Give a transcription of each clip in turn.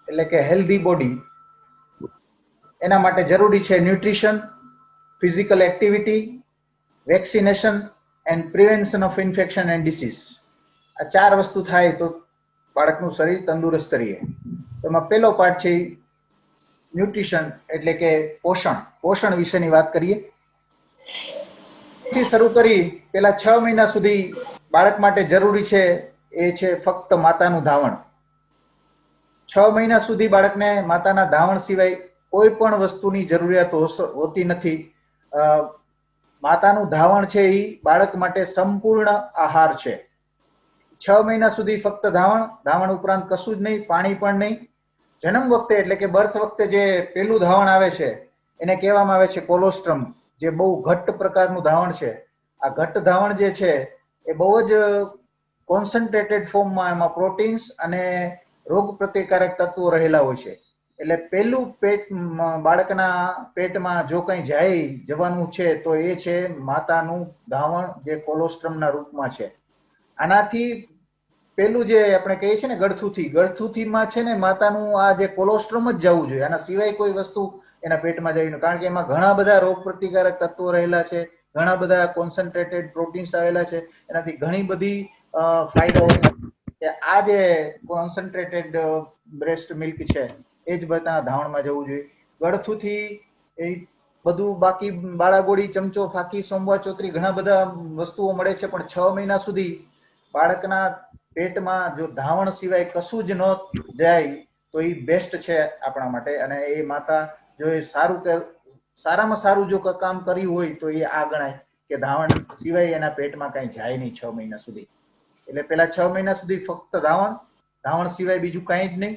એટલે કે healthy body, એના માટે જરૂરી છે nutrition, physical activity, vaccination and prevention of infection and disease. આ 4 વસ્તુ થાય તો બાળકનું શરીર તંદુરસ્ત રહે. એમાં પહેલો પાર્ટ છે ન્યુટ્રિશન, એટલે કે પોષણ. પોષણ વિશેની વાત કરીએ. થી શરૂ કરી પેલા 6 મહિના સુધી બાળક માટે જરૂરી છે એ છે ફક્ત માતાનું ધાવણ. 6 મહિના સુધી બાળકને માતાના ધાવણ સિવાય કોઈ પણ વસ્તુની જરૂરિયાત હોતી નથી. માતાનું ધાવણ છે એ બાળક માટે સંપૂર્ણ આહાર છે. 6 મહિના સુધી ફક્ત ધાવણ ઉપરાંત કશું જ નહીં, પાણી પણ નહીં. જન્મ વખતે એટલે કે બર્થ વખતે જે પેલું ધાવણ આવે છે એને કહેવામાં આવે છે કોલોસ્ટ્રમ, જે બહુ ઘટ્ટ પ્રકારનું ધાવણ છે. આ ઘટ્ટ ધાવણ જે છે એ બહુ જ કોન્સન્ટ્રેટેડ ફોર્મમાં એમાં પ્રોટીન્સ અને રોગ પ્રતિકારક તત્વો રહેલા હોય છે. એટલે પેલું બાળકના પેટમાં જો કંઈ જવાનું છે તો એ છે માતાનું ધાવણ, જે કોલોસ્ટ્રમના રૂપમાં છે. આનાથી પેલું જે આપણે કહીએ છીએ ને ગળથુથીમાં છે ને માતાનું આ જે કોલોસ્ટ્રમ જ જવું જોઈએ, આના સિવાય કોઈ વસ્તુ એના પેટમાં જઈને, કારણ કે એમાં ઘણા બધા રોગ પ્રતિકારક તત્વો રહેલા છે, ઘણા બધા કોન્સન્ટ્રેટેડ પ્રોટીન્સ આવેલા છે. એનાથી ઘણી બધી ફાયદાઓ કે આ જે કોન્સન્ટ્રેટેડ બ્રેસ્ટ મિલ્ક છે એ જ બધાના ધાવણમાં જવું જોઈએ. ગળથુથી એ બધું બાકી બાળાગોળી, ચમચો, ફાકી, સોમવા ચોતરી ઘણા બધા વસ્તુઓ મળે છે, પણ 6 મહિના સુધી બાળકના પેટમાં જો ધાવણ સિવાય કશું જ ન જાય તો એ બેસ્ટ છે આપણા માટે. અને એ માતા જો એ સારામાં સારું જો કામ કર્યું હોય તો એ આ ગણાય કે ધાવણ સિવાય એના પેટમાં કઈ જાય નહીં 6 મહિના સુધી. એટલે પેલા 6 મહિના સુધી ફક્ત ધાવણ સિવાય બીજું કઈ જ નહીં.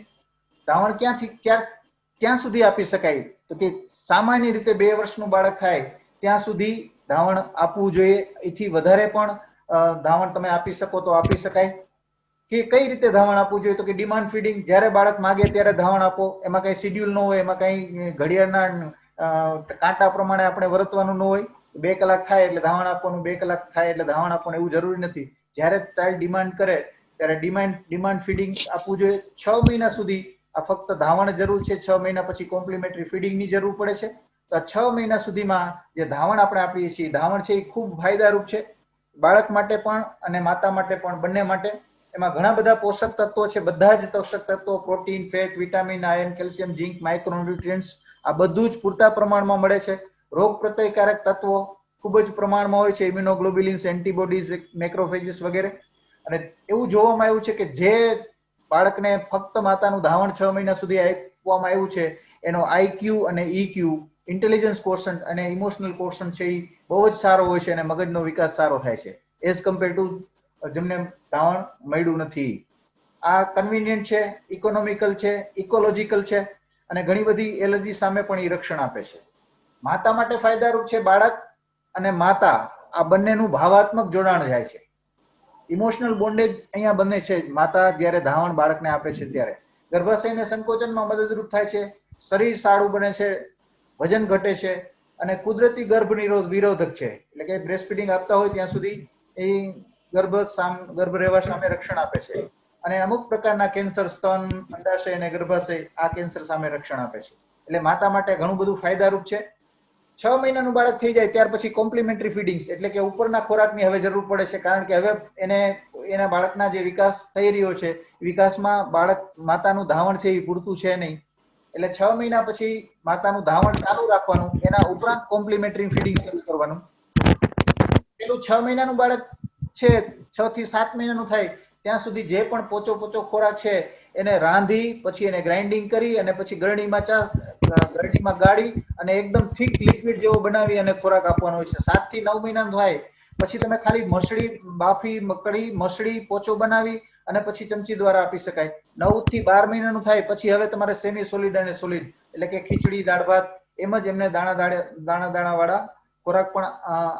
ધાવણ ક્યાં સુધી આપી શકાય તો કે સામાન્ય રીતે 2 વર્ષનું બાળક થાય ત્યાં સુધી ધાવણ આપવું જોઈએ. એથી વધારે પણ ધાવણ તમે આપી શકો તો આપી શકાય. કે કઈ રીતે ધાવણ આપવું જોઈએ તો કે ડિમાન્ડ ફીડિંગ, જ્યારે બાળક માગે ત્યારે ધાવણ આપો. એમાં કઈ શિડ્યુલ ન હોય, એમાં કઈ ઘડિયાળના કાંટા પ્રમાણે આપણે વર્તવાનું ન હોય. 2 કલાક થાય એટલે ધાવણ આપવાનું, 2 કલાક થાય એટલે ધાવણ આપવાનું, એવું જરૂરી નથી. જ્યારે ચાઇલ્ડ ડિમાન્ડ કરે ત્યારે ડિમાન્ડ ફીડિંગ આપવું જોઈએ. 6 મહિના સુધી આ ફક્ત ધાવણ જરૂર છે. 6 મહિના પછી કોમ્પ્લિમેન્ટરી ફીડિંગની જરૂર પડે છે. તો આ 6 મહિના સુધીમાં જે ધાવણ આપણે આપીએ છીએ, ધાવણ છે એ ખૂબ ફાયદારૂપ છે બાળક માટે પણ અને માતા માટે પણ, બંને માટે. એમાં ઘણા બધા પોષક તત્વો છે, બધા જ પોષક તત્વો, protein, fat, vitamin, iron, calcium, zinc, micronutrients આ બધું જ પૂરતા પ્રમાણમાં મળે છે. રોગ પ્રતિકારક તત્વો ખૂબ જ પ્રમાણમાં હોય છે, ઇમ્યુનોગ્લોબ્યુલિન્સ, એન્ટીબોડીઝ, મેક્રોફેજીસ વગેરે. અને એવું જોવામાં આવ્યું છે કે જે બાળકને ફક્ત માતાનું ધાવણ 6 મહિના સુધી આપવામાં આવ્યું છે એનો આઈક્યુ અને ઈક્યુ, ઇન્ટેલિજન્સ કોશન્ટ અને ઇમોશનલ કોશન્ટ છે એ બહુ જ સારો હોય છે અને મગજનો વિકાસ સારો થાય છે એઝ કમ્પેર ટુ જેમને ધાવણ મળ્યું નથી. આ કન્વિનિયન્ટ છે, ઇકોનોમિકલ છે, ઇકોલોજીકલ છે અને ઘણી બધી એલર્જી સામે પણ એ રક્ષણ આપે છે. માતા માટે ફાયદારૂપ છે. બાળક અને માતા આ બંનેનું ભાવાત્મક જોડાણ જાય છે. ઇમોશનલ બોન્ડેજ અહીંયા બને છે. માતા જ્યારે ધાવણ બાળકને આપે છે ત્યારે ગર્ભાશયને સંકોચનમાં મદદરૂપ થાય છે, શરીર સારું બને છે, વજન ઘટે છે અને કુદરતી ગર્ભ વિરોધક છે. એટલે કે બ્રેસ્ટ ફીડિંગ આપતા હોય ત્યાં સુધી એ ગર્ભ રહેવા સામે રક્ષણ આપે છે. અને અમુક પ્રકારના કેન્સર, સ્તન, અંડાશય અને ગર્ભાશય આ કેન્સર સામે રક્ષણ આપે છે. એટલે માતા માટે ઘણું બધું ફાયદારૂપ છે. 6 મહિનાનું બાળક થઈ જાય ત્યાર પછી કોમ્પ્લિમેન્ટરી ફીડિંગ્સ, એટલે કે ઉપરના ખોરાકની હવે જરૂર પડે છે, કારણ કે હવે એના બાળકના જે વિકાસ થઈ રહ્યો છે, વિકાસમાં માતાનું ધાવણ છે એ પૂરતું છે નહીં. એટલે 6 મહિના પછી માતાનું ધાવણ ચાલુ રાખવાનું, એના ઉપરાંત કોમ્પ્લિમેન્ટરી ફીડિંગ શરૂ કરવાનું. પેલું 6 મહિનાનું બાળક છે, 6 થી 7 મહિનાનું થાય ત્યાં સુધી જે પણ પોચો ખોરાક છે એને રાંધી પછી એને ગ્રાઇન્ડિંગ કરી અને પછી ગરણીમાં ગાળી અને એકદમ થીક લિક્વિડ જેવો બનાવી અને ખોરાક આપવાનો હોય છે. 7 થી 9 મહિનાનું થાય પછી તમે ખાલી મસળી, બાફી, મકડી, મસળી, પોચો બનાવી અને પછી ચમચી દ્વારા આપી શકાય. 9 થી 12 મહિનાનું થાય પછી હવે તમારે સેમી સોલિડ અને સોલિડ, એટલે કે ખીચડી, દાળ ભાત, એમ જ એમને દાણા વાળા ખોરાક પણ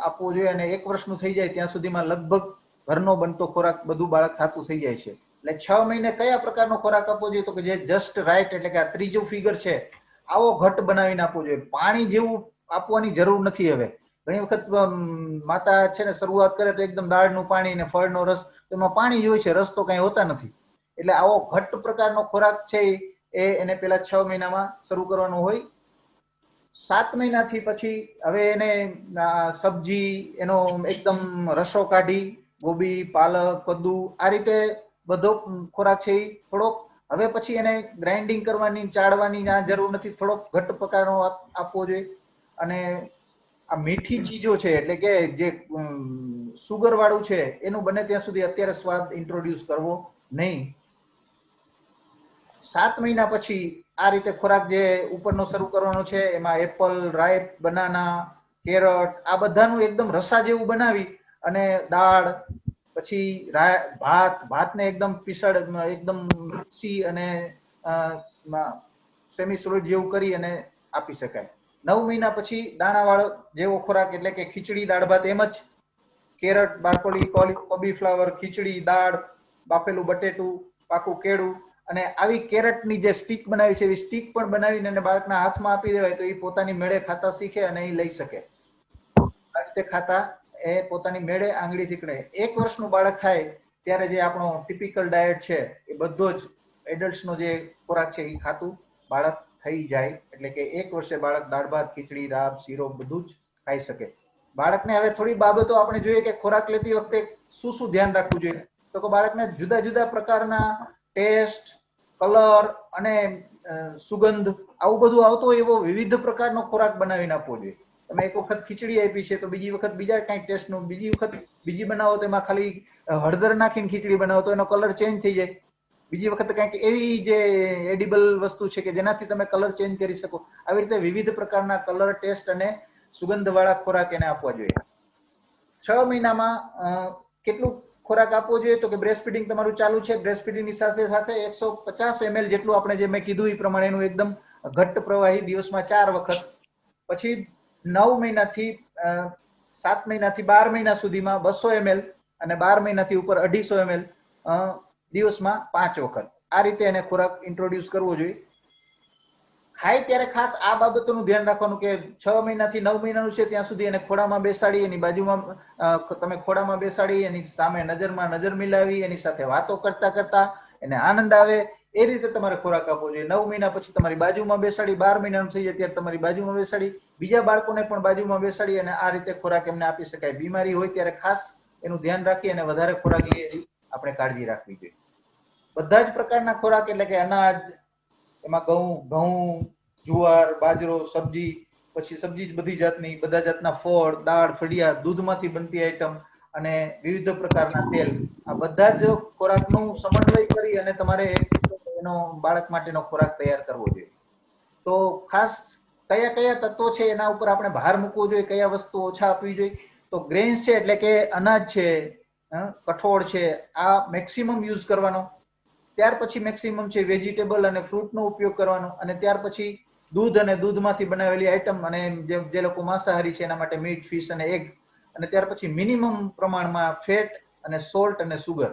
આપવો જોઈએ. અને 1 વર્ષનું થઈ જાય ત્યાં સુધીમાં લગભગ ઘરનો બનતો ખોરાક બધું બાળક ખાતું થઈ જાય છે. એટલે 6 મહિને કયા પ્રકારનો ખોરાક આપવો જોઈએ તો કે જે જસ્ટ રાઈટ, એટલે કે આ ત્રીજો ફિગર છે આવો ઘટ બનાવીને આપવો જોઈએ. પાણી જેવું આપવાની જરૂર નથી. હવે ઘણી વખત માતા છે ને શરૂઆત કરે તો એકદમ દાળનું પાણી ને ફળનો રસ, એમાં પાણી જ હોય છે, રસ તો કઈ હોતા નથી. એટલે આવો ઘટ્ટ પ્રકારનો ખોરાક છે એ એને પેલા 6 મહિનામાં શરૂ કરવાનું હોય. 7 મહિનાથી પછી હવે એને સબ્જી એનો એકદમ રસો કાઢી ગોબી પાલક કદ્દુ આ રીતે બધો ખોરાક છે એ થોડોક હવે પછી એને ગ્રાઇન્ડિંગ કરવાની ચાળવાની જરૂર નથી, થોડોક ઘટ્ટ પ્રકારનો આપવો જોઈએ. અને આ મીઠી ચીજો છે એટલે કે જે સુગર વાળું છે એનું બને ત્યાં સુધી અત્યારે સ્વાદ ઇન્ટ્રોડ્યુસ કરવો નહીં. 7 મહિના પછી આ રીતે ખોરાક જે ઉપરનો શરૂ કરવાનો છે એમાં એપલ, રાઈપ, બનાના, કેરટ આ બધાનું એકદમ રસા જેવું બનાવી અને દાળ પછી ભાતને એકદમ પીસળ એકદમ મિક્સી અને સેમી સોલિડ જેવું કરી અને આપી શકાય. 9 મહિના પછી દાણાવાળો જેવો ખોરાક એટલે કે ખીચડી દાળ ભાત એમ જ કેરટ, બારકોલી, કોબીફ્લાવર, ખીચડી, દાળ, બાફેલું બટેટું, પાકું કેળું અને આવી કેરટની જે સ્ટીક બનાવી છે એવી સ્ટીક પણ બનાવીને એને બાળકના હાથમાં આપી દેવાય તો એ પોતાની મેળે ખાતા શીખે અને એ લઈ શકે. આ રીતે ખાતા એ પોતાની મેળે આંગળી શીખડે. 1 વર્ષનું બાળક થાય ત્યારે જે આપણો ટિપિકલ ડાયટ છે એ બધો જ એડલ્ટ્સનો જે ખોરાક છે એ ખાતું બાળક થઈ જાય. એટલે કે 1 વર્ષે બાળક દાળ ભાત, ખીચડી, રાબ, શીરો બધું જ ખાઈ શકે. બાળકને હવે થોડી બાબતો આપણે જોઈએ કે ખોરાક લેતી વખતે શું શું ધ્યાન રાખવું જોઈએ. તો કે બાળકને જુદા જુદા પ્રકારના ટેસ્ટ, કલર અને સુગંધ આવું બધું આવતો હોય એવો વિવિધ પ્રકારનો ખોરાક બનાવીને આપવો જોઈએ. તમે એક વખત ખીચડી આપી છે તો બીજી વખત બીજા કંઈક ટેસ્ટનું, બીજી વખત બીજી બનાવો તો એમાં ખાલી હળદર નાખીને ખીચડી બનાવો તો એનો કલર ચેન્જ થઈ જાય. બીજી વખત કંઈક એવી જે એડિબલ વસ્તુ છે કે જેનાથી તમે કલર ચેન્જ કરી શકો. આવી રીતે વિવિધ પ્રકારના કલર, ટેસ્ટ અને સુગંધવાળા ખોરાક એને આપવા જોઈએ. 6 મહિનામાં કેટલું ખોરાક આપવો જોઈએ તો કે બ્રેસ્ટ ફીડિંગ તમારું ચાલુ છે. બ્રેસ્ટ ફીડિંગની સાથે સાથે 150 ml જેટલું આપણે જે મેં કીધું એ પ્રમાણેનું એકદમ ઘટ્ટ પ્રવાહી દિવસમાં 4 વખત. પછી 9 મહિનાથી 7 મહિનાથી 12 મહિના સુધીમાં 200 ml અને 12 મહિનાથી ઉપર 250 ml દિવસમાં 5 વખત. આ રીતે એને ખોરાક ઇન્ટ્રોડ્યુસ કરવો જોઈએ. ખાય ત્યારે ખાસ આ બાબતોનું ધ્યાન રાખવાનું કે 6 મહિનાથી 9 મહિનાનું છે ત્યાં સુધી એને ખોડામાં બેસાડી, એની બાજુમાં તમે ખોડામાં બેસાડી, એની સામે નજરમાં નજર મિલાવી, એની સાથે વાતો કરતા કરતા એને આનંદ આવે એ રીતે તમારે ખોરાક આપવો જોઈએ. 9 મહિના પછી તમારી બાજુમાં બેસાડી, 12 મહિનાનું થઈ જાય ત્યારે તમારી બાજુમાં બેસાડી, બીજા બાળકોને પણ બાજુમાં બેસાડી અને આ રીતે ખોરાક એમને આપી શકાય. બીમારી હોય ત્યારે ખાસ એનું ધ્યાન રાખી અને વધારે ખોરાક લઈએ એવી આપણે કાળજી રાખવી જોઈએ. બધા જ પ્રકારના ખોરાક એટલે કે અનાજ, એમાં ઘઉં, જુવાર, બાજરો, સબ્જી, પછી સબ્જી જ બધી જાતની, બધા જાતના ફળ, દાળ, ફળિયા, દૂધમાંથી બનતી આઈટમ અને વિવિધ પ્રકારના તેલ, આ બધા જ ખોરાકનું સમન્વય કરી અને તમારે એનો બાળક માટેનો ખોરાક તૈયાર કરવો જોઈએ. તો ખાસ કયા કયા તત્વો છે એના ઉપર આપણે ભાર મૂકવો જોઈએ, કયા વસ્તુ ઓછા આપવી જોઈએ. તો ગ્રેન્સ છે એટલે કે અનાજ છે, કઠોળ છે, આ મેક્સિમમ યુઝ કરવાનો. ત્યાર પછી મેક્સિમમ છે વેજીટેબલ અને ફ્રૂટનો ઉપયોગ કરવાનો. અને ત્યાર પછી દૂધ અને દૂધમાંથી બનાવેલી આઈટમ અને જે લોકો માંસાહારી છે એના માટે મીટ, ફિશ અને એગ. અને ત્યાર પછી મિનિમમ પ્રમાણમાં ફેટ અને સોલ્ટ અને સુગર.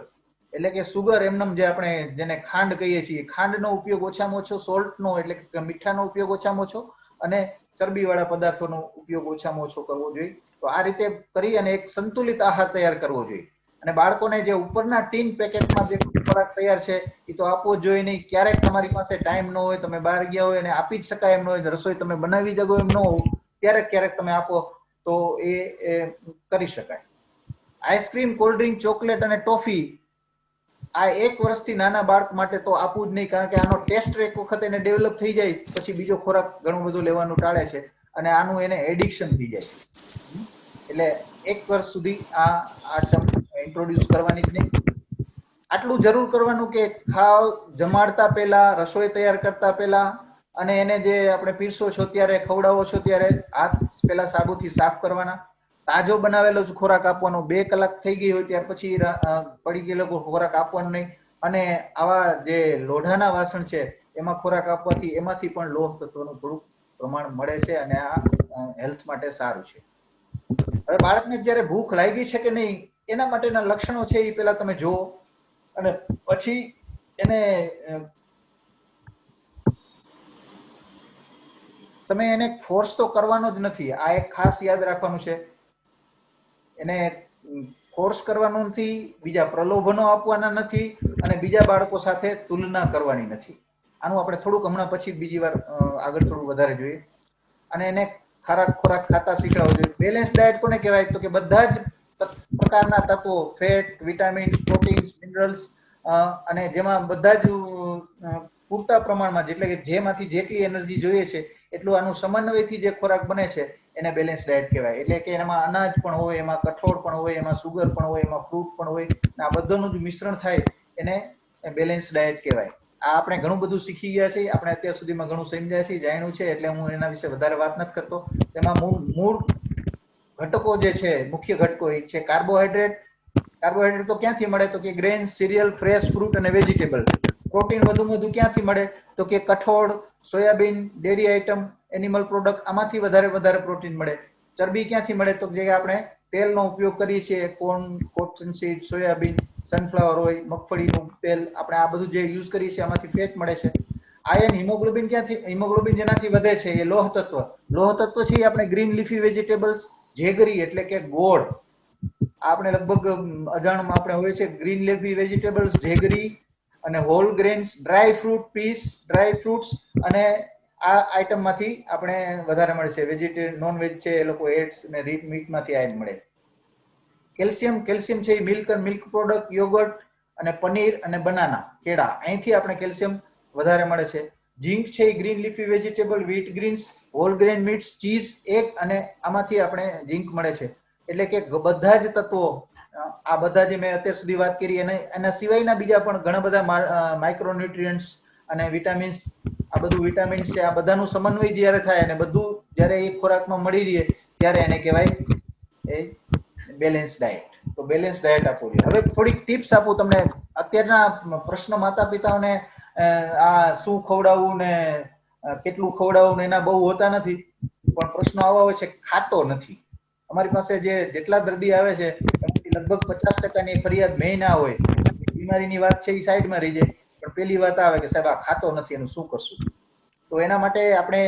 એટલે કે સુગર એમનેમ જે આપણે જેને ખાંડ કહીએ છીએ, ખાંડનો ઉપયોગ ઓછામાં ઓછો, સોલ્ટનો એટલે કે મીઠાનો ઉપયોગ ઓછામાં ઓછો અને ચરબીવાળા પદાર્થોનો ઉપયોગ ઓછામાં ઓછો કરવો જોઈએ. તો આ રીતે કરી અને એક સંતુલિત આહાર તૈયાર કરવો જોઈએ. અને બાળકોને જે ઉપરના ટીન પેકેટમાં જે ખોરાક તૈયાર છે એ તો આપવો જ જોઈએ નહીં. ક્યારેક તમારી પાસે ટાઈમ ન હોય, તમે બહાર ગયા હોય અને આપી જ શકાય એમ ન હોય, રસોઈ તમે બનાવી શકો એમ ન હોય, ક્યારેક તમે આપો તો એ કરી શકાય. આઈસ્ક્રીમ, કોલ્ડ્રિંક, ચોકલેટ અને ટોફી આ 1 વર્ષથી નાના બાળક માટે તો આપવું જ નહીં, કારણ કે આનો ટેસ્ટ એક વખત એને ડેવલપ થઈ જાય પછી બીજો ખોરાક ઘણું બધું લેવાનું ટાળે છે અને આનું એને એડિક્શન થઈ જાય છે. એટલે 1 વર્ષ સુધી આ આઈટમ ઇન્ટ્રોડ્યુસ કરવાની જ નહીં. આટલું જરૂર કરવાનું કે ખાવ જમાડતા પહેલા, રસોઈ તૈયાર કરતા પહેલા અને એને જે આપણે પીરસો છો ત્યારે, ખવડાવો છો ત્યારે હાથ પહેલા સાબુથી સાફ કરવાના. તાજો બનાવેલો જ ખોરાક આપવાનો. 2 કલાક થઈ ગઈ હોય ત્યાર પછી પડી ગયેલો ખોરાક આપવાનો નહીં. અને આવા જે લોઢાના વાસણ છે એમાં ખોરાક આપવાથી એમાંથી પણ લોહ તત્વનું થોડું પ્રમાણ મળે છે અને આ હેલ્થ માટે સારું છે. હવે બાળકને જ્યારે ભૂખ લાગી છે કે નહીં એના માટેના લક્ષણો છે એ પહેલા તમે જુઓ અને પછી એને તમે એને ફોર્સ તો કરવાનો જ નથી. આ એક ખાસ યાદ રાખવાનું છે. એને ફોર્સ કરવાનો નથી, બીજા પ્રલોભનો આપવાના નથી અને બીજા બાળકો સાથે તુલના કરવાની નથી. આનું આપણે થોડુંક હમણાં પછી બીજી વાર આગળ થોડું વધારે જોઈએ. અને એને ખોરાક ખાતા શીખવાડવો જોઈએ. બેલેન્સ ડાયટ કોને કહેવાય? તો કે બધા જ પ્રકારના તત્વો, ફેટ, વિટામિન્સ, પ્રોટીન્સ, મિનરલ્સ અને જેમાં બધા જ પૂરતા પ્રમાણમાં, એટલે કે જેમાંથી જેટલી એનર્જી જોઈએ છે એટલું આનું સમન્વયથી જે ખોરાક બને છે એને બેલેન્સ ડાયટ કહેવાય. એટલે કે એમાં અનાજ પણ હોય, એમાં કઠોળ પણ હોય, એમાં સુગર પણ હોય, એમાં ફ્રૂટ પણ હોય, આ બધાનું જ મિશ્રણ થાય એને બેલેન્સ ડાયટ કહેવાય. આ આપણે ઘણું બધું શીખી ગયા છીએ, આપણે અત્યાર સુધીમાં ઘણું સમજ્યા છીએ, જાણ્યું છે, એટલે હું એના વિશે વધારે વાત નથી કરતો. એમાં મૂળ ઘટકો જે છે, મુખ્ય ઘટકો એ છે કાર્બોહાઈડ્રેટ. કાર્બોહાઈડ્રેટ તો ક્યાંથી મળે? તો કે ગ્રેન, સિરિયલ, ફ્રેશ ફ્રૂટ અને વેજીટેબલ. પ્રોટીન વધુ ક્યાંથી મળે? તો કે કઠોળ, soybean, dairy item, animal product, આમાંથી વધારે પ્રોટીન મળે. ચરબી ક્યાંથી મળે? તો જે આપણે તેલનો ઉપયોગ કરીએ છીએ, કોટનસીડ, સોયાબીન, સનફ્લાવર ઓઇલ, મગફળીનું તેલ, આપણે આ બધું જે યુઝ કરીએ છીએ આમાંથી ફેટ મળે છે. આયર્ન, હિમોગ્લોબિન ક્યાંથી? હિમોગ્લોબિન જેનાથી વધે છે એ લોહ તત્વ. લોહ તત્વ છે એ આપણે ગ્રીન લીફી વેજીટેબલ્સ, જેગરી એટલે કે ગોળ, આપણે લગભગ અજાણમાં આપણે હોય છે, ગ્રીન લીફી વેજીટેબલ્સ, જેગરી અને whole grains, dry fruit, peas, dry fruits અને આ આઇટમ માંથી આપણે વધારે મળે છે. વેજીટેરિયન, નોન વેજ છે એ લોકો એગ્સ અને મીટ માંથી આ મળે. કેલ્શિયમ છે એ મિલ્ક પ્રોડક્ટ, યોગર્ટ અને પનીર અને બનાના, કેળા, અહીંથી આપણે કેલ્શિયમ વધારે મળે છે. ઝીંક છે એ green leafy vegetable, wheat greens, whole grain meats, cheese, egg અને આમાંથી આપણે ઝીંક મળે છે. એટલે કે બધા જ તત્વો, આ બધા જે મેં અત્યાર સુધી વાત કરી એના સિવાયના બીજા પણ ઘણા બધા માઇક્રોન્યુટ્રિયન્ટ્સ અને વિટામિન્સ, આ બધું વિટામિન્સ છે, આ બધાનું સમન્વય જ્યારે થાય અને બધું જ્યારે એક ખોરાકમાં મળી રહે ત્યારે એને કહેવાય એ બેલેન્સ ડાયટ. તો બેલેન્સ ડાયટ આપવું જોઈએ. હવે થોડીક ટિપ્સ આપું તમને. અત્યારના પ્રશ્ન માતા પિતાઓને આ શું ખવડાવવું ને કેટલું ખવડાવવું એના બહુ હોતા નથી, પણ પ્રશ્નો આવા હોય છે, ખાતો નથી. અમારી પાસે જેટલા દર્દી આવે છે એમાંથી લગભગ 50%ની ફરિયાદ મેં ના હોય. બીમારીની વાત છે એ સાઈડમાં રહી જાય, પણ પેલી વાત આવે કે સાહેબ આ ખાતો નથી, એનું શું કરશું? તો એના માટે આપણે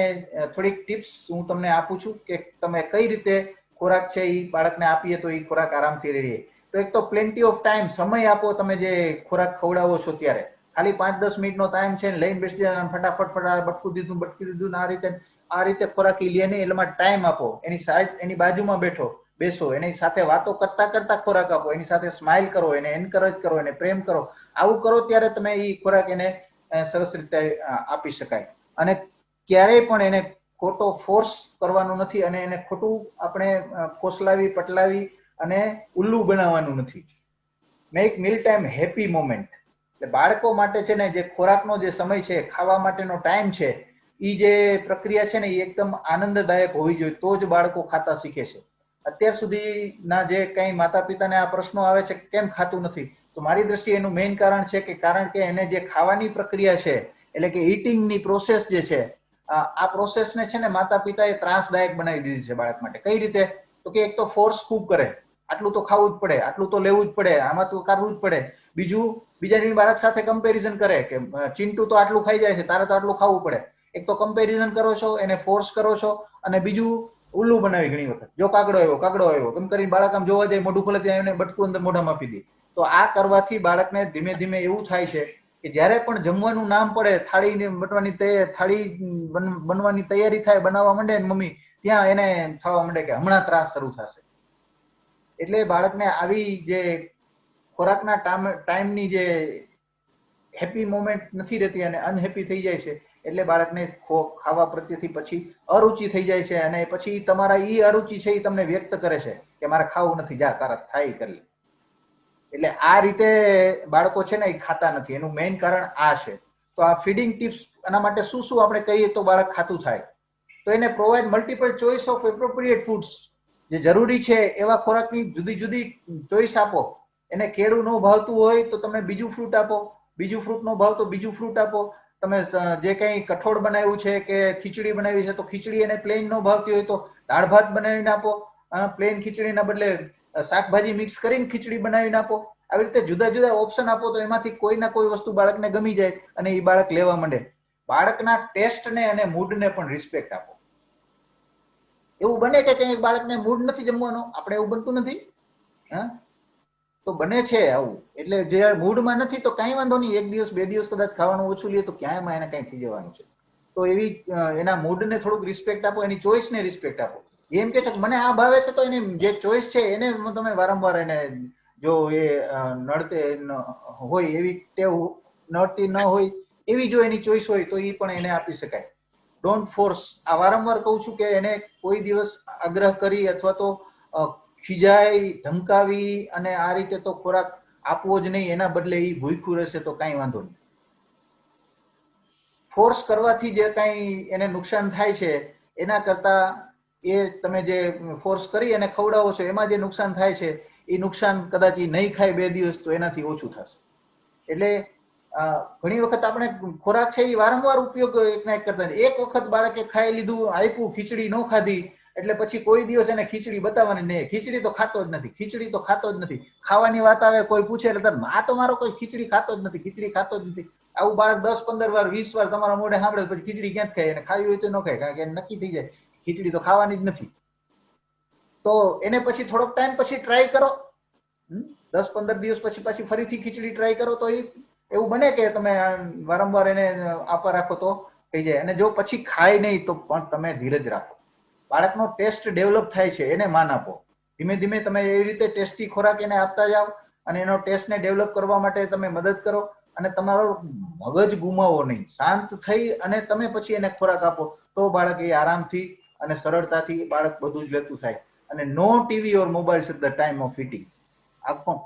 થોડીક ટિપ્સ હું તમને આપું છું કે તમે કઈ રીતે ખોરાક છે એ બાળકને આપીએ તો એ ખોરાક આરામથી રહે. તો એક તો પ્લેન્ટી ઓફ ટાઈમ, સમય આપો. તમે જે ખોરાક ખવડાવો છો ત્યારે ખાલી 5-10 મિનિટનો ટાઈમ છે, લઈને બેસી જાય, ફટાફટ બટકું દીધું આ રીતે ખોરાક લે નહીં. એટલેમાં ટાઈમ આપો, એની બાજુમાં બેસો, એની સાથે વાતો કરતા ખોરાક આપો, એની સાથે સ્માઇલ કરો, એને એન્કરેજ કરો, એને પ્રેમ કરો. આવું કરો ત્યારે તમે એ ખોરાક એને સરસ રીતે આપી શકાય. અને ક્યારેય પણ એને ખોટો ફોર્સ કરવાનો નથી અને એને ખોટું આપણે ફોસલાવી, પટલાવી અને ઉલ્લુ બનાવવાનું નથી. Make meal time happy moment. એટલે બાળકો માટે છે ને જે ખોરાકનો જે સમય છે, ખાવા માટેનો ટાઈમ છે, એ જે પ્રક્રિયા છે ને એ એકદમ આનંદદાયક હોવી જોઈએ, તો જ બાળકો ખાતા શીખે છે. અત્યાર સુધીના જે કઈ માતા પિતાને આ પ્રશ્નો આવે છે કે કેમ ખાતું નથી, તો મારી દ્રષ્ટિએ એનું મેઇન કારણ છે કે કારણ કે એને જે ખાવાની પ્રક્રિયા છે, એટલે કે ઈટિંગની પ્રોસેસ જે છે, આ પ્રોસેસને છે ને માતા પિતાએ ત્રાસદાયક બનાવી દીધી છે બાળક માટે. કઈ રીતે? તો કે એક તો ફોર્સ ખૂબ કરે, આટલું તો ખાવું જ પડે, આટલું તો લેવું જ પડે, આમાં તો કરવું જ પડે. બીજાની બાળક સાથે કમ્પેરિઝન કરે કે ચિંટુ તો આટલું ખાઈ જાય છે, તારે તો આટલું ખાવું પડે. એક તો કમ્પેરિઝન કરો છો, એને ફોર્સ કરો છો, અને બીજું ઉલ્લુ બનાવી ઘણી વખત. જો કાગડો આવ્યો એમ કરીને બાળક આમ જોવા જાય, મોઢું ખોલે ત્યાં એને બટકું અંદર મોઢામાં આપી દે. તો આ કરવાથી બાળકને ધીમે ધીમે એવું થાય છે કે જ્યારે પણ જમવાનું નામ પડે, થાળી બનવાની તૈયારી થાય, બનાવવા માંડે ને મમ્મી, ત્યાં એને થવા માંડે કે હમણાં ત્રાસ શરૂ થશે. એટલે બાળકને આવી જે ખોરાકના ટાઈમની જે હેપી મોમેન્ટ નથી રહેતી અને અનહેપી થઈ જાય છે, એટલે બાળકને ખાવા પ્રત્યેથી પછી અરુચિ થઈ જાય છે, અને પછી તમારા ઈ અરુચિ છે એ તમને વ્યક્ત કરે છે કે મારે ખાવું નથી, જા તારા થાય કરી લે. એટલે આ રીતે બાળકો છે ને એ ખાતા નથી. એનું મેઇન કારણ આ છે. તો આ ફીડિંગ ટિપ્સ, એના માટે શું આપણે કહીએ તો બાળક ખાતું થાય? તો એને provide multiple choice of appropriate foods. જે જરૂરી છે એવા ખોરાકની જુદી જુદી ચોઈસ આપો. એને કેળું ન ભાવતું હોય તો તમે બીજું ફ્રૂટ આપો, બીજું ફ્રૂટ ન ભાવતો બીજું ફ્રૂટ આપો. તમે જે કંઈ કઠોળ બનાવ્યું છે કે ખીચડી બનાવી છે તો ખીચડી એને પ્લેન ન ભાવતી હોય તો દાળ ભાત બનાવીને આપો. પ્લેન ખીચડીના બદલે શાકભાજી મિક્સ કરીને ખીચડી બનાવીને આપો. આવી રીતે જુદા જુદા ઓપ્શન આપો તો એમાંથી કોઈ ના કોઈ વસ્તુ બાળકને ગમી જાય અને એ બાળક લેવા માંડે. બાળકના ટેસ્ટને અને મૂડને પણ રિસ્પેક્ટ આપો. એવું બને કે કંઈક બાળકને મૂડ નથી જમવાનો, આપણે એવું બનતું નથી. હા, તો બને છે આવું. એટલે જે મૂડમાં નથી તો કાંઈ વાંધો નહીં, 1 દિવસ 2 દિવસ કદાચ ખાવાનું ઓછું લે તો ક્યાંયમાં એને કઈ થઈ જવાનું છે. તો એવી એના મૂડને થોડુંક રિસ્પેક્ટ આપો, એની ચોઈસને રિસ્પેક્ટ આપો. એમ કે છે કે મને આ ભાવે છે તો એની જે ચોઈસ છે એને તમે વારંવાર એને, જો એ નડતે હોય એવી ટેવ નડતી ન હોય એવી જો એની ચોઈસ હોય તો એ પણ એને આપી શકાય. Don't force. આ વારંવાર કહું છું કે એને કોઈ દિવસ આગ્રહ કરી અથવા તો ખીજાઈ ધમકાવી અને આ રીતે તો ખોરાક આપવો જ નહીં, એના બદલે એ ભૂખ્યું રહેશે તો કાંઈ વાંધો નહીં. ફોર્સ કરવાથી જે કાંઈ એને નુકસાન થાય છે એના કરતા એ તમે જે ફોર્સ કરી અને ખવડાવો છો એમાં જે નુકસાન થાય છે એ નુકસાન કદાચ એ નહીં ખાય 2 દિવસ તો એનાથી ઓછું થશે. એટલે ઘણી વખત આપણે ખોરાક છે એ વારંવાર ઉપયોગ એકના એક કરતા, એક વખત બાળકે ખાઈ લીધું, આપ્યું, ખીચડી ન ખાધી એટલે પછી કોઈ દિવસ એને ખીચડી બતાવવાની નહીં. ખીચડી તો ખાતો જ નથી, ખીચડી તો ખાતો જ નથી. ખાવાની વાત આવે કોઈ પૂછે એટલે આ તો મારો કોઈ ખીચડી ખાતો જ નથી, ખીચડી ખાતો જ નથી. આવું બાળક 10 15 વાર 20 વાર તમારા મોઢે સાંભળે પછી ખીચડી ક્યાં ખાય, અને ખાવી હોય તો ન ખાય, કારણ કે નક્કી થઈ જાય ખીચડી તો ખાવાની જ નથી. તો એને પછી થોડોક ટાઈમ પછી ટ્રાય કરો, 10 15 દિવસ પછી પાછી ફરીથી ખીચડી ટ્રાય કરો તો એવું બને કે તમે વારંવાર એને આપવા રાખો તો થઈ જાય. અને જો પછી ખાય નહીં તો પણ તમે ધીરજ રાખો. બાળકનો ટેસ્ટ ડેવલપ થાય છે, એને માન આપો. ધીમે ધીમે તમે એવી રીતે ટેસ્ટી ખોરાક એને આપતા જાઓ અને એનો ટેસ્ટને ડેવલપ કરવા માટે તમે મદદ કરો. અને તમારો મગજ ગુમાવો નહીં, શાંત થઈ અને તમે પછી એને ખોરાક આપો તો બાળક એ આરામથી અને સરળતાથી બાળક બધું જ લેતું થાય. અને no TV or mobile at the time of eating.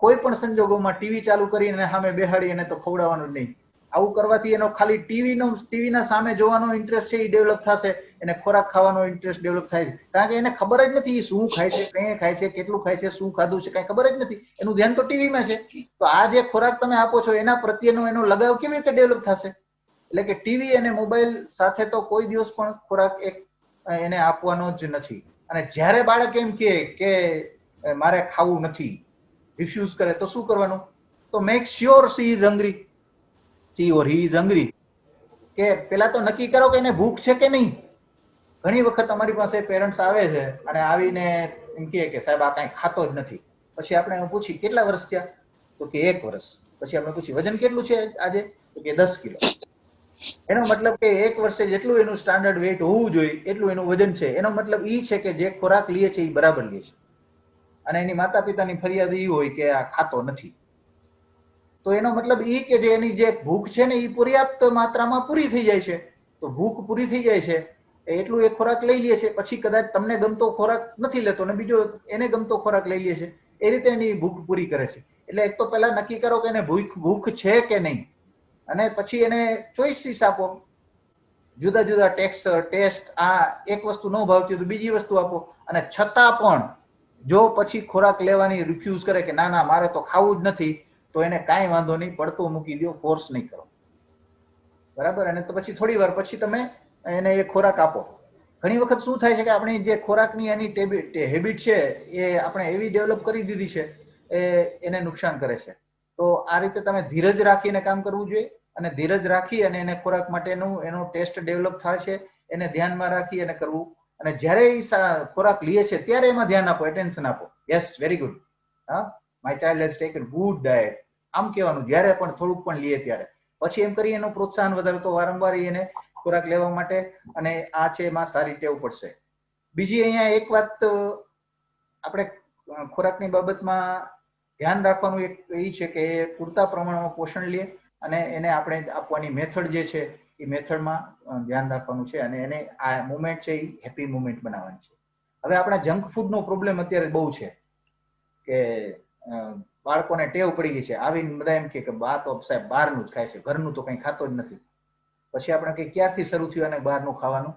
કોઈ પણ સંજોગોમાં ટીવી ચાલુ કરીને સામે બેહાડી એને તો ખવડાવવાનું જ નહીં. આવું કરવાથી એનો ખાલી ટીવીના સામે જોવાનો ઇન્ટરેસ્ટ છે એ ડેવલપ થશે, એને ખોરાક ખાવાનો ઇન્ટરેસ્ટ ડેવલપ થાય છે. કારણ કે એને ખબર જ નથી શું ખાય છે, કઈ ખાય છે, કેટલું ખાય છે, શું ખાધું છે, કઈ ખબર જ નથી. એનું ધ્યાન તો ટીવીમાં છે. તો આ જે ખોરાક તમે આપો છો એના પ્રત્યેનો એનો લગાવ કેવી રીતે ડેવલપ થશે? એટલે કે ટીવી અને મોબાઈલ સાથે તો કોઈ દિવસ પણ ખોરાક એને આપવાનો જ નથી. અને જ્યારે બાળક એમ કે મારે ખાવું નથી, રિફ્યુઝ કરે તો શું કરવાનું? તો make sure she is hungry, C or he is hungry. કે પેલા તો નક્કી કરો કે એને ભૂખ છે કે નહીં. ઘણી વખત અમારી પાસે પેરેન્ટ્સ આવે છે અને આવીને એમ કે સાહેબ આ કાંઈ ખાતો જ નથી. પછી આપણે પૂછી કેટલા વર્ષ થયા? તો કે 1 વર્ષ. પછી આપણે પૂછી વજન કેટલું છે આજે? તો કે 10 કિલો. એનો મતલબ કે 1 વર્ષે જેટલું એનું સ્ટાન્ડર્ડ વેઇટ હોવું જોઈએ એટલું એનું વજન છે. એનો મતલબ એ છે કે જે ખોરાક લે છે એ બરાબર લે છે. અને એની માતા પિતાની ફરિયાદ એ હોય કે આ ખાતો નથી. તો એનો મતલબ એ કે જે એની જે ભૂખ છે ને એ પર્યાપ્ત માત્રામાં પૂરી થઈ જાય છે. તો ભૂખ પૂરી થઈ જાય છે એટલું એ ખોરાક લઈ લે છે. પછી કદાચ તમને ગમતો ખોરાક નથી લેતો ને બીજો એને ગમતો ખોરાક લઈ લે છે. એ રીતે એની ભૂખ પૂરી કરે છે. એટલે એક તો પહેલા નક્કી કરો કે એને ભૂખ છે કે નહીં, અને પછી એને ચોઈસીસ આપો. જુદા જુદા ટેસ્ટ, આ એક વસ્તુ ન ભાવતી તો બીજી વસ્તુ આપો. અને છતાં પણ જો પછી ખોરાક લેવાની રિફ્યુઝ કરે કે ના ના મારે તો ખાવું જ નથી, તો એને કાંઈ વાંધો નહીં, પડતો મૂકી દો, ફોર્સ નહીં કરો. બરાબર? અને તો પછી થોડી વાર પછી તમે એને એ ખોરાક આપો. ઘણી વખત શું થાય છે કે આપણી જે ખોરાકની એની હેબિટ છે એ આપણે એવી ડેવલપ કરી દીધી છે એને નુકસાન કરે છે. તો આ રીતે તમે ધીરજ રાખીને કામ કરવું જોઈએ. અને ધીરજ રાખી અને એને ખોરાક માટેનું એનો ટેસ્ટ ડેવલપ થાય છે એને ધ્યાનમાં રાખી અને કરવું. અને જ્યારે એ ખોરાક લે છે ત્યારે એમાં ધ્યાન આપો, એટેન્શન આપો. યસ, વેરી ગુડ, હા, my child has taken good diet. આમ કહેવાનું જ્યારે પણ થોડુંક પણ લે ત્યારે. પછી એમ કરી એનું પ્રોત્સાહન વધારે તો વારંવાર એને ખોરાક લેવા માટે, અને આ છે એમાં સારી ટેવ પડશે. બીજી અહીંયા એક વાત આપણે ખોરાકની બાબતમાં ધ્યાન રાખવાનું એક એ છે કે પૂરતા પ્રમાણમાં પોષણ લે, અને એને આપણે આપવાની મેથડ જે છે એ મેથડમાં ધ્યાન રાખવાનું છે. અને એને આ મુમેન્ટ છે એ હેપી મુમેન્ટ બનાવવાની છે. હવે આપણા જંક ફૂડનો પ્રોબ્લેમ અત્યારે બહુ છે કે બાળકોને ટેવ પડી ગઈ છે. આવીને બધા એમ કે બા તો સાહેબ બહારનું જ ખાય છે, ઘરનું તો કંઈ ખાતો જ નથી. પછી આપણે કઈ ક્યારથી શરૂ થયું અને બહારનું ખાવાનું?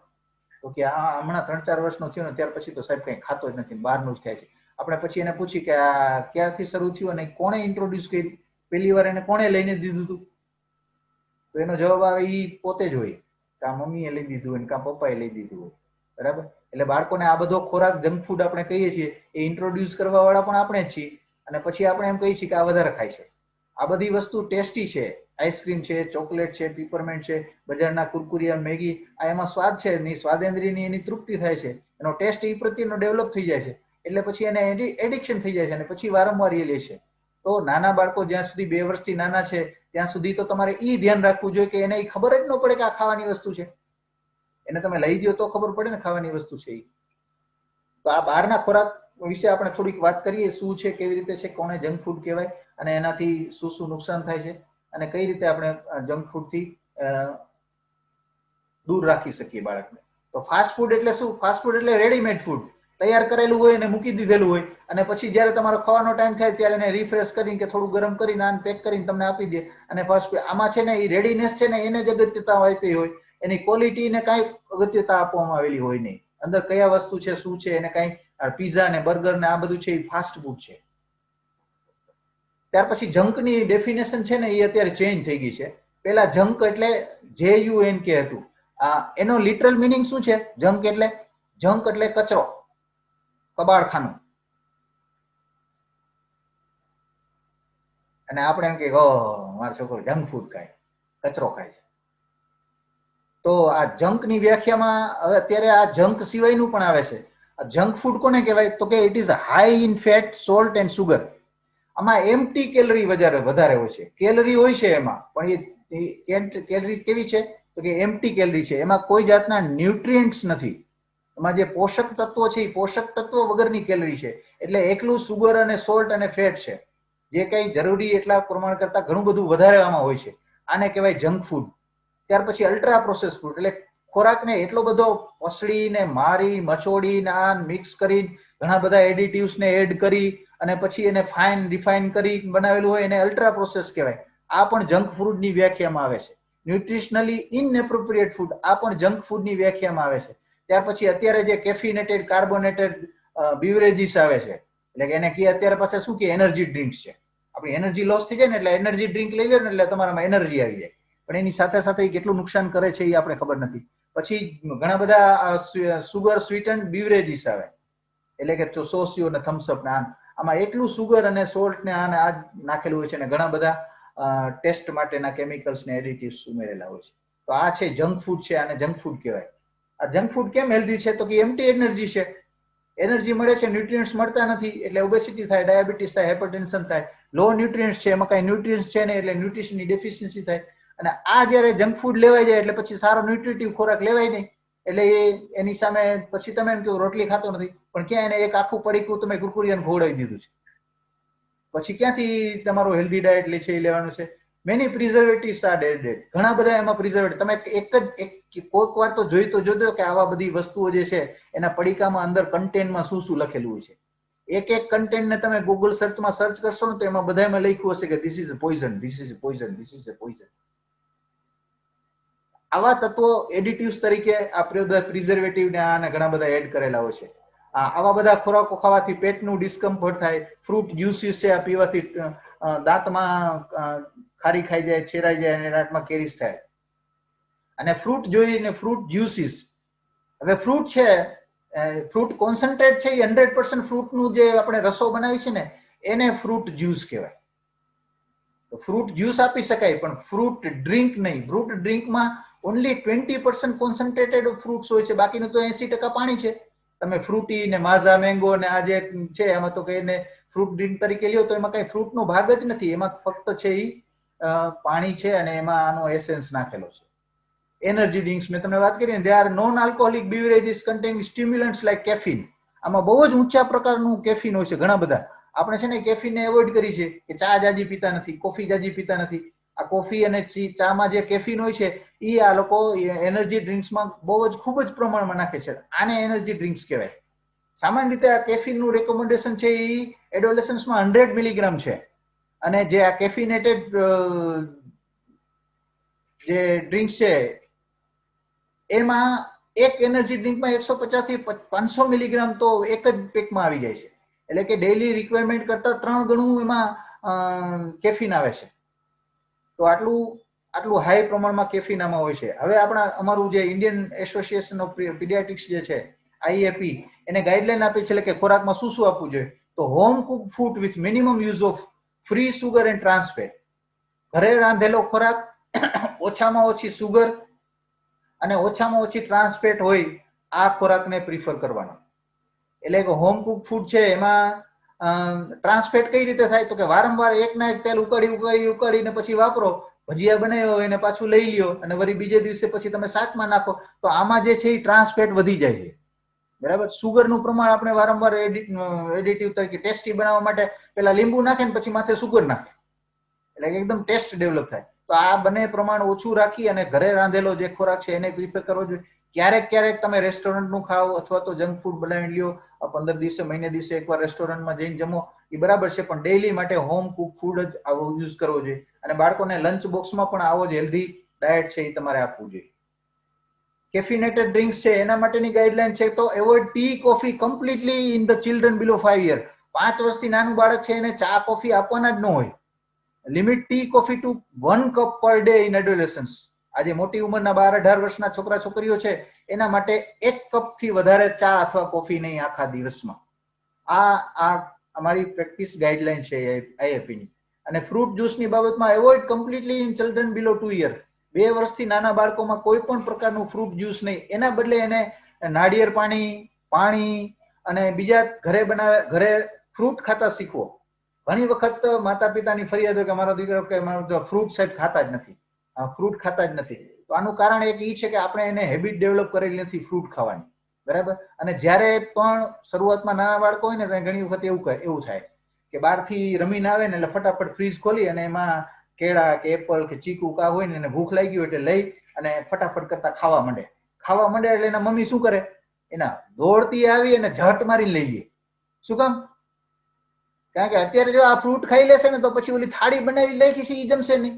તો કે આ હમણાં 3-4 વર્ષનો થયો ને ત્યાર પછી તો સાહેબ કંઈ ખાતો જ નથી, બહારનું જ ખાય છે. આપણે પછી એને પૂછી કે આ ક્યારથી શરૂ થયું અને કોણે ઇન્ટ્રોડ્યુસ કરી, પહેલી વાર એને કોણે લઈને દીધું હતું? તો એનો જવાબ આવે એ પોતે જ હોય, કાં મમ્મીએ લઈ દીધું હોય કાં પપ્પાએ લઈ દીધું હોય. બરાબર? એટલે બાળકોને આ બધો ખોરાક જંક ફૂડ આપણે કહીએ છીએ એ ઇન્ટ્રોડ્યુસ કરવા વાળા પણ આપણે જ છીએ. અને પછી આપણે એમ કહીએ છીએ કે આ વધારે ખાય છે. આ બધી વસ્તુ ટેસ્ટી છે, આઈસ્ક્રીમ છે, ચોકલેટ છે, પીપરમેન્ટ છે, બજારના કુરકુરિયા, મેગી, આ એમાં સ્વાદ છે, એની સ્વાદેન્દ્રિયની એની તૃપ્તિ થાય છે, એનો ટેસ્ટ એ પ્રત્યેનો ડેવલપ થઈ જાય છે. એટલે પછી એને એડિક્શન થઈ જાય છે અને પછી વારંવાર એ લે છે. તો નાના બાળકો જ્યાં સુધી 2 વર્ષથી નાના છે ત્યાં સુધી તો તમારે ઈ ધ્યાન રાખવું જોઈએ કે એને ખબર જ ન પડે કે આ ખાવાની વસ્તુ છે. એને તમે લઈ દો તો ખબર પડે ને ખાવાની વસ્તુ છે. તો આ બહારના ખોરાક વિશે આપણે થોડીક વાત કરીએ, શું છે, કેવી રીતે છે, કોને જંક ફૂડ કહેવાય અને એનાથી શું શું નુકસાન થાય છે અને કઈ રીતે આપણે જંક ફૂડથી દૂર રાખી શકીએ બાળકને. તો ફાસ્ટ ફૂડ એટલે શું? ફાસ્ટ ફૂડ એટલે રેડીમેડ ફૂડ, તૈયાર કરેલું હોય અને મૂકી દીધેલું હોય અને પછી જયારે તમારો ખાવાનો ટાઈમ થાય ત્યારે એને રિફ્રેશ કરીને કે થોડું ગરમ કરીને આને પેક કરીને તમને આપી દે. અને ફાસ્ટ ફૂડ આમાં છે ને એ રેડીનેસ છે ને એને જ અગત્યતા આપી હોય, એની ક્વોલિટીને કાંઈ અગત્યતા આપવામાં આવેલી હોય નહીં. અંદર કયા વસ્તુ છે, શું છે, એને કાંઈ પીઝા ને બર્ગર ને આ બધું છે એ ફાસ્ટ ફૂડ છે. ત્યાર પછી જંકની ડેફિનેશન છે ને એ અત્યારે ચેન્જ થઈ ગઈ છે. પેલા જંક એટલે JUNK હતું. એનો લિટરલ મિનિંગ શું છે? જંક એટલે કચરો, કબાડખાનું. અને આપણે એમ કે મારો છોકરો જંક ફૂડ ખાય, કચરો ખાય છે. તો આ જંકની વ્યાખ્યામાં હવે અત્યારે આ જંક સિવાયનું પણ આવે છે. જંક ફૂડ કોને કહેવાય? તો કે it is high in fat, salt and sugar. આમાં એમ્પ્ટી કેલરી વધારે હોય છે. કેલરી હોય છે એમાં, પણ એ કેલરી કેવી છે? તો કે એમ્પ્ટી કેલરી છે. એમાં કોઈ જાતના ન્યુટ્રિયન્ટ્સ નથી. એમાં જે પોષક તત્વો છે એ પોષક તત્વો વગરની કેલરી છે. એટલે એકલું સુગર અને સોલ્ટ અને ફેટ છે. જે કઈ જરૂરી એટલા પ્રમાણ કરતા ઘણું બધું વધારે આમાં હોય છે. આને કહેવાય જંક ફૂડ. ત્યાર પછી અલ્ટ્રા પ્રોસેસ ફૂડ એટલે ખોરાકને એટલો બધો પસળીને મારી મચોડીને આ મિક્સ કરી ઘણા બધા એડિટિવ્સને એડ કરી અને પછી એને ફાઇન રિફાઇન કરી બનાવેલું હોય એને અલ્ટ્રા પ્રોસેસ કહેવાય. આ પણ જંક ફૂડની વ્યાખ્યામાં આવે છે. ન્યુટ્રિશનલી ઇનએપ્રોપ્રિએટ ફૂડ આ પણ જંક ફૂડની વ્યાખ્યામાં આવે છે. ત્યાર પછી અત્યારે જે કેફિનેટેડ કાર્બોનેટેડ બીવરેજીસ આવે છે, એટલે કે એને કે અત્યારે પાછા શું કે એનર્જી ડ્રિંક્સ છે. આપણી એનર્જી લોસ થઈ જાય ને એટલે એનર્જી ડ્રિંક લઈ લો ને એટલે તમારામાં એનર્જી આવી જાય. પણ એની સાથે સાથે કેટલું નુકસાન કરે છે એ આપણે ખબર નથી. પછી ઘણા બધા સુગર સ્વીટન બીવરેજીસ આવે, એટલે કે સોસિયો ને થમ્સઅપ ને આમાં એટલું સુગર અને સોલ્ટ ને આ નાખેલું હોય છે ને ઘણા બધા ટેસ્ટ માટેના કેમિકલ્સ ને એડિટિવ્સ ઉમેરેલા હોય છે. તો આ છે જંક ફૂડ છે, આને જંક ફૂડ કહેવાય. આ જંક ફૂડ કેમ હેલ્ધી છે? તો કે એમ્પ્ટી એનર્જી છે. એનર્જી મળે છે, ન્યુટ્રિયન્ટ્સ મળતા નથી, એટલે ઓબેસિટી થાય, ડાયાબિટીસ થાય, હાઇપરટેન્શન થાય. લો ન્યુટ્રિયન્ટ્સ છે, એમાં કઈ ન્યુટ્રિયન્ટ્સ છે નહીં, એટલે ન્યુટ્રિશનની ડેફિશિયન્સી થાય. અને આ જયારે જંક ફૂડ લેવાઈ જાય એટલે પછી સારો ન્યુટ્રિટિવ ખોરાક લેવાય નહીં. એટલે એની સામે પછી તમે એમ કહો રોટલી ખાતો નથી, પણ ક્યાં એને એક આખું પડીકું તમે કુરકુરિયાને ખવડાવી દીધું છે. પછી ક્યાંથી તમારું હેલ્ધી ડાયટ લે છે એ લેવાનું છે? Many preservatives are added. ઘણા બધા એમાં પ્રિઝર્વેટિવ. તમે કોઈક વાર તો જોજો કે આવા બધી વસ્તુઓ જે છે એના પડીકામાં અંદર કન્ટેન્ટમાં શું શું લખેલું હોય છે. એક કન્ટેન્ટને તમે ગૂગલ સર્ચમાં સર્ચ કરશો ને તો એમાં બધામાં લખ્યું હશે કે this is poison, this is poison, this is poison. આવા તત્વો એડિટિવ્સ તરીકે આ પ્રિઝર્વેટિવ ને આને ઘણા બધા એડ કરેલા હોય છે. આવા બધા ખોરાકો ખાવાથી પેટનું ડિસ્કમ્ફર્ટ થાય. ફ્રૂટ જ્યુસીસ છે આ પીવાથી દાંતમાં ખારી ખાઈ જાય, છેરાઈ જાય અને દાંતમાં કેરીસ થાય. અને ફ્રૂટ જોઈને ફ્રૂટ જ્યુસીસ. હવે ફ્રૂટ છે, ફ્રૂટ કોન્સન્ટ્રેટ છે એ 100% ફ્રૂટનું જે આપણે રસો બનાવી છે ને એને ફ્રૂટ જ્યુસ કહેવાય. તો ફ્રૂટ જ્યુસ આપી શકાય પણ ફ્રૂટ ડ્રિંક નહીં. ફ્રૂટ ડ્રિંકમાં ઓનલી 20% કોન્સન્ટ્રેટેડ ફ્રૂટ્સ હોય છે, બાકીનું તો 80% પાણી છે. તમે ફ્રૂટી ને માઝા મેંગો ને આ જે છે એમાં તો કઈ એને ફ્રૂટ ડ્રિંક તરીકે લ્યો તો એમાં કઈ ફ્રૂટનો ભાગ જ નથી. એમાં ફક્ત છે એ પાણી છે અને એમાં આનો એસેન્સ નાખેલો છે. એનર્જી ડ્રિંક્સ મેં તમને વાત કરી ને, they are non alcoholic beverages containing stimulants like caffeine. આમાં બહુ જ ઊંચા પ્રકારનું કેફીન હોય છે. ઘણા બધા આપણે છે ને કેફીનને એવોઇડ કરી છે કે ચા જાજી પીતા નથી, કોફી જાજી પીતા નથી. આ કોફી અને ચામાં જે કેફીન હોય છે એ આ લોકો એનર્જી ડ્રિંક્સમાં બહુ જ ખૂબ જ પ્રમાણમાં નાખે છે. આને એનર્જી ડ્રિંક્સ કહેવાય. સામાન્ય રીતે આ કેફીનનું રેકમેન્ડેશન છે એ એડોલેસન્સમાં 100 મિલીગ્રામ છે. અને જે આ કેફિનેટેડ જે ડ્રિંક્સ છે એમાં એક એનર્જી ડ્રિંકમાં 150 થી 500 મિલીગ્રામ તો એક જ પેકમાં આવી જાય છે. એટલે કે ડેઈલી રિક્વાયરમેન્ટ કરતા 3 ગણું એમાં કેફીન આવે છે. તો આટલું હાઈ પ્રમાણમાં કેફીન આમાં હોય છે. હવે અમારું જે ઇન્ડિયન એસોસિએશન ઓફ પીડિયાટ્રિક્સ જે છે IAP એને ગાઈડલાઈન આપી છે કે ખોરાકમાં શું શું આપવું જોઈએ. તો home Cook food with minimum use of free sugar and trans fat. ઘરે રાંધેલો ખોરાક, ઓછામાં ઓછી સુગર અને ઓછામાં ઓછી ટ્રાન્સ ફેટ હોય આ ખોરાકને પ્રિફર કરવાનો. એટલે કે હોમ કુક ફૂડ છે એમાં ટ્રાન્સફેટ કઈ રીતે થાય? તો કે વારંવાર એકના એક તેલ ઉકાળીને પછી વાપરો, ભજીયા બનાવ્યો હોય એને પાછું લઈ લ્યો અને વળી બીજે દિવસે પછી તમે શાકમાં નાખો તો આમાં જે છે એ ટ્રાન્સફેટ વધી જાય છે. બરાબર. સુગરનું પ્રમાણ આપણે વારંવાર એડિટિવ તરીકે ટેસ્ટી બનાવવા માટે પેલા લીંબુ નાખે ને પછી માથે સુગર નાખે એટલે એકદમ ટેસ્ટ ડેવલપ થાય. તો આ બંને પ્રમાણ ઓછું રાખી અને ઘરે રાંધેલો જે ખોરાક છે એને પ્રિફર કરવો જોઈએ. ક્યારેક ક્યારેક તમે રેસ્ટોરન્ટનું ખાઓ અથવા તો જંક ફૂડ બનાવી લ્યો, 15 દિવસે મહિને દિવસે એકવાર રેસ્ટોરન્ટમાં જઈને જમો એ બરાબર છે, પણ ડેઈલી માટે હોમ કુક ફૂડ જ આવો યુઝ કરવો જોઈએ અને બાળકોને લંચ બોક્સમાં પણ આવો જ હેલ્ધી ડાયટ છે એ તમારે આપવું જોઈએ. કેફિનેટેડ ડ્રિંક્સ છે એના માટેની ગાઈડલાઈન છે તો avoid T coffee completely in the children below 5 year. 5 વર્ષથી નાનું બાળક છે એને ચા કોફી આપવાના જ ન હોય. Limit tea coffee to 1 cup per day in adolescence. આજે મોટી ઉંમરના 12-18 વર્ષના છોકરા છોકરીઓ છે એના માટે 1 કપથી વધારે ચા અથવા કોફી નહીં આખા દિવસમાં. આ અમારી પ્રેક્ટિસ ગાઈડલાઈન છે આઈએપીની. અને ફ્રૂટ જ્યુસની બાબતમાં avoid completely in children below 2 year. 2 વર્ષથી નાના બાળકોમાં કોઈ પણ પ્રકારનું ફ્રૂટ જ્યુસ નહીં. એના બદલે એને નાળિયેર પાણી અને બીજા ઘરે ફ્રૂટ ખાતા શીખવો. ઘણી વખત માતા પિતાની ફરિયાદ હોય કે અમારો દીકરો કે ફ્રૂટ સાહેબ ખાતા જ નથી, ફ્રૂટ ખાતા જ નથી. તો આનું કારણ એક એ છે કે આપણે એને હેબિટ ડેવલપ કરેલી નથી ફ્રૂટ ખાવાની. બરાબર. અને જ્યારે પણ શરૂઆતમાં નાના બાળકો હોય ને ત્યારે ઘણી વખત એવું થાય કે બહારથી રમીને આવે ને એટલે ફટાફટ ફ્રીજ ખોલી અને એમાં કેળા કે એપલ કે ચીકુ કા હોય ને એને ભૂખ લાગી હોય એટલે લઈ અને ફટાફટ કરતા ખાવા માંડે એટલે એના મમ્મી શું કરે? એના દોડતી આવી અને ઝટ મારીને લઈ લે. શું કામ? કારણ કે અત્યારે જો આ ફ્રૂટ ખાઈ લેશે ને તો પછી ઓલી થાળી બનાવી લઈ છે એ જમશે નહીં.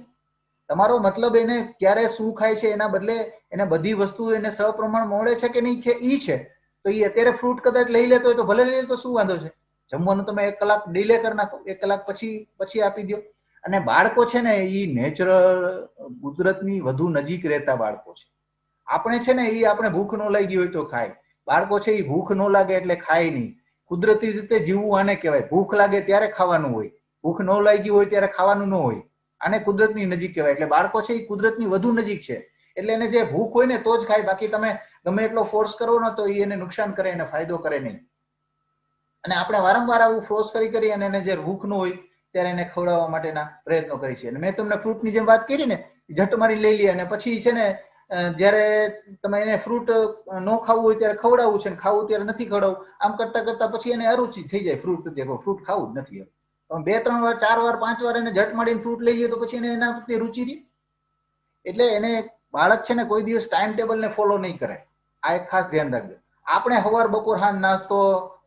તમારો મતલબ એને ક્યારે શું ખાય છે એના બદલે એને બધી વસ્તુ એને સપ્રમાણ મળે છે કે નહીં છે ઈ છે. તો એ અત્યારે ફ્રૂટ કદાચ લઈ લેતો હોય તો ભલે લઈ લે, તો શું વાંધો છે? જમવાનું તમે 1 કલાક ડીલે કરી નાખો, 1 કલાક પછી આપી દો. અને બાળકો છે ને એ નેચરલ કુદરતની વધુ નજીક રહેતા બાળકો છે. આપણે છે ને એ આપણે ભૂખ ન લાગી હોય તો ખાય. બાળકો છે એ ભૂખ ન લાગે એટલે ખાય નહીં. કુદરતી રીતે જીવવું આને કહેવાય. ભૂખ લાગે ત્યારે ખાવાનું હોય, ભૂખ ન લાગી હોય ત્યારે ખાવાનું ન હોય. આને કુદરતની નજીક કહેવાય. એટલે બાળકો છે એ કુદરતની વધુ નજીક છે એટલે એને જે ભૂખ હોય ને તો જ ખાય. બાકી તમે ગમે એટલો ફોર્સ કરો ને તો એને નુકસાન કરે, એને ફાયદો કરે નહીં. અને આપણે વારંવાર આવું ફોર્સ કરી અને એને જે ભૂખ ન હોય ત્યારે એને ખવડાવવા માટેના પ્રયત્નો કરી છે. અને મેં તમને ફ્રૂટની જેમ વાત કરી ને, ઝટ મારી લઈ લે અને પછી છે ને જ્યારે તમે એને ફ્રૂટ ન ખાવું હોય ત્યારે ખવડાવવું છે, ખાવું ત્યારે નથી ખવડાવવું. આમ કરતા કરતા પછી એને અરુચિ થઈ જાય ફ્રૂટ ખાવું જ નથી. 2-3 વાર 4 વાર 5 વાર એને ઝટ મારીને ફ્રૂટ લઈ લે તો પછી એને એના પ્રત્યે રુચિ રહી. એટલે એને બાળક છે ને કોઈ દિવસ ટાઈમ ટેબલ ને ફોલો નહીં કરે. આ એક ખાસ ધ્યાન રાખજો. આપણે સવાર બપોર સાંજ નાસ્તો,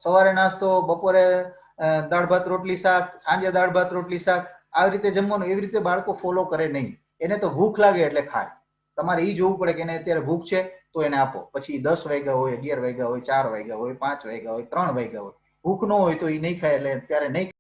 સવારે નાસ્તો, બપોરે દાળ ભાત રોટલી શાક, સાંજે દાળ ભાત રોટલી શાક આવી રીતે જમવાનું, એવી રીતે બાળકો ફોલો કરે નહીં. એને તો ભૂખ લાગે એટલે ખાય. તમારે એ જોવું પડે કે એને અત્યારે ભૂખ છે તો એને આપો. પછી 10 વાગ્યા હોય, 11 વાગ્યા હોય, 4 વાગ્યા હોય, 5 વાગ્યા હોય, 3 વાગ્યા હોય, ભૂખ ન હોય તો એ નહીં ખાય એટલે ત્યારે નહીં